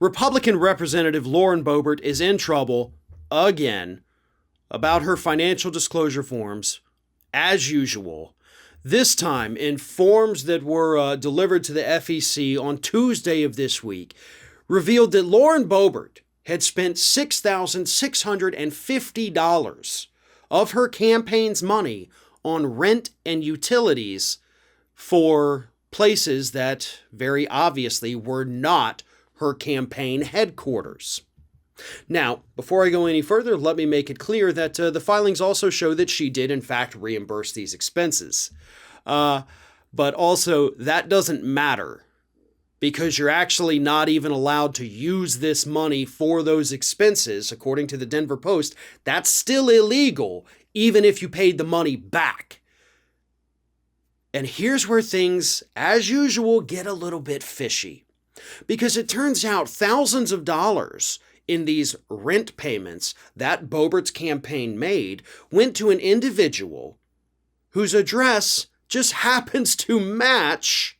Republican Representative Lauren Boebert is in trouble again about her financial disclosure forms, as usual. This time in forms that were delivered to the FEC on Tuesday of this week, revealed that Lauren Boebert had spent $6,650 of her campaign's money on rent and utilities for places that very obviously were not her campaign headquarters. Now, before I go any further, let me make it clear that the filings also show that she did in fact reimburse these expenses. But also, that doesn't matter because you're actually not even allowed to use this money for those expenses, according to the Denver Post. That's still illegal, even if you paid the money back. And here's where things, as usual, get a little bit fishy. Because it turns out thousands of dollars in these rent payments that Boebert's campaign made went to an individual whose address just happens to match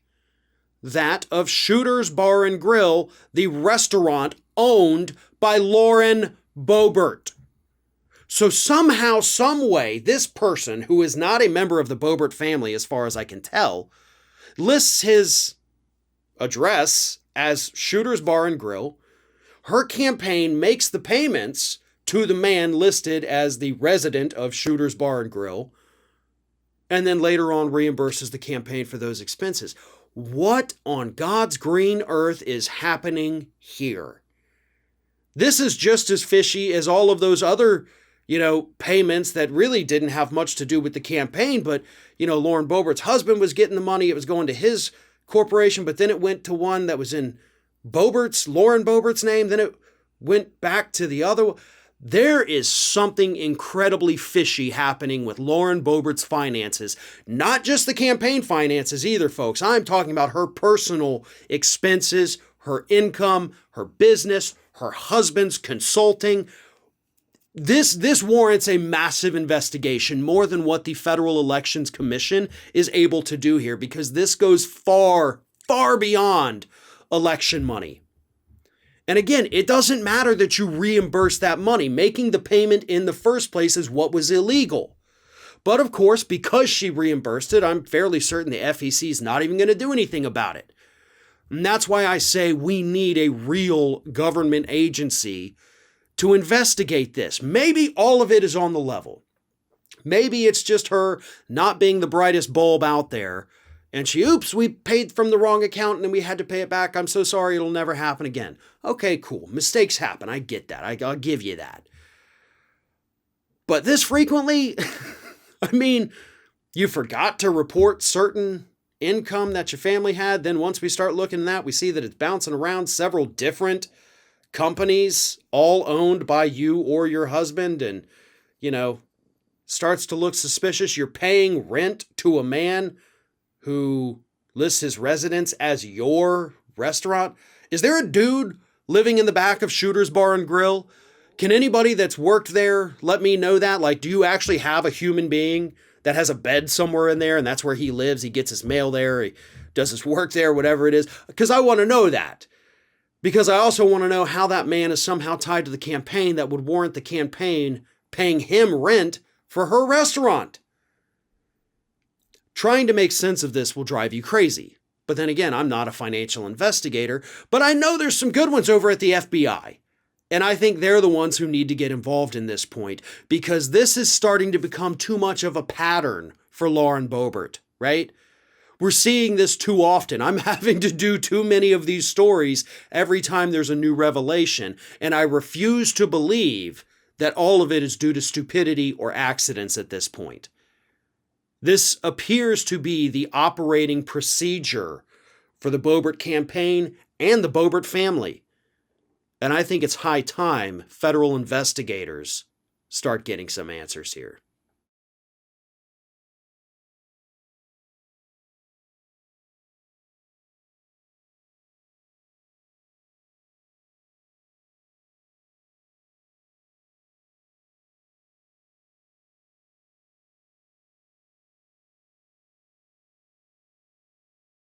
that of Shooter's Bar and Grill, the restaurant owned by Lauren Bovert. So somehow, some way, this person, who is not a member of the Bobert family as far as I can tell, lists his address as Shooter's Bar and Grill. Her campaign makes the payments to the man listed as the resident of Shooter's Bar and Grill, and then later on reimburses the campaign for those expenses. What on God's green earth is happening here? This is just as fishy as all of those other, payments that really didn't have much to do with the campaign, but, Lauren Boebert's husband was getting the money. It was going to his corporation, but then it went to one that was in Lauren Boebert's name. Then it went back to the other. There is something incredibly fishy happening with Lauren Boebert's finances. Not just the campaign finances either, folks. I'm talking about her personal expenses, her income, her business, her husband's consulting. This warrants a massive investigation, more than what the Federal Elections Commission is able to do here, because this goes far, far beyond election money. And again, it doesn't matter that you reimburse that money. Making the payment in the first place is what was illegal. But of course, because she reimbursed it, I'm fairly certain the FEC is not even going to do anything about it. And that's why I say we need a real government agency to investigate this. Maybe all of it is on the level. Maybe it's just her not being the brightest bulb out there. And we paid from the wrong account and we had to pay it back. I'm so sorry, it'll never happen again. Okay, cool. Mistakes happen. I get that. I'll give you that. But this frequently, you forgot to report certain income that your family had. Then once we start looking at that, we see that it's bouncing around several different companies, all owned by you or your husband. And, starts to look suspicious. You're paying rent to a man who lists his residence as your restaurant. Is there a dude living in the back of Shooter's Bar and Grill? Can anybody that's worked there let me know that? Like, do you actually have a human being that has a bed somewhere in there and that's where he lives? He gets his mail there, he does his work there, whatever it is. Because I want to know that. Because I also want to know how that man is somehow tied to the campaign that would warrant the campaign paying him rent for her restaurant. Trying to make sense of this will drive you crazy. But then again, I'm not a financial investigator, but I know there's some good ones over at the FBI. And I think they're the ones who need to get involved in this point, because this is starting to become too much of a pattern for Lauren Boebert, right? We're seeing this too often. I'm having to do too many of these stories every time there's a new revelation, and I refuse to believe that all of it is due to stupidity or accidents at this point. This appears to be the operating procedure for the Boebert campaign and the Boebert family. And I think it's high time federal investigators start getting some answers here.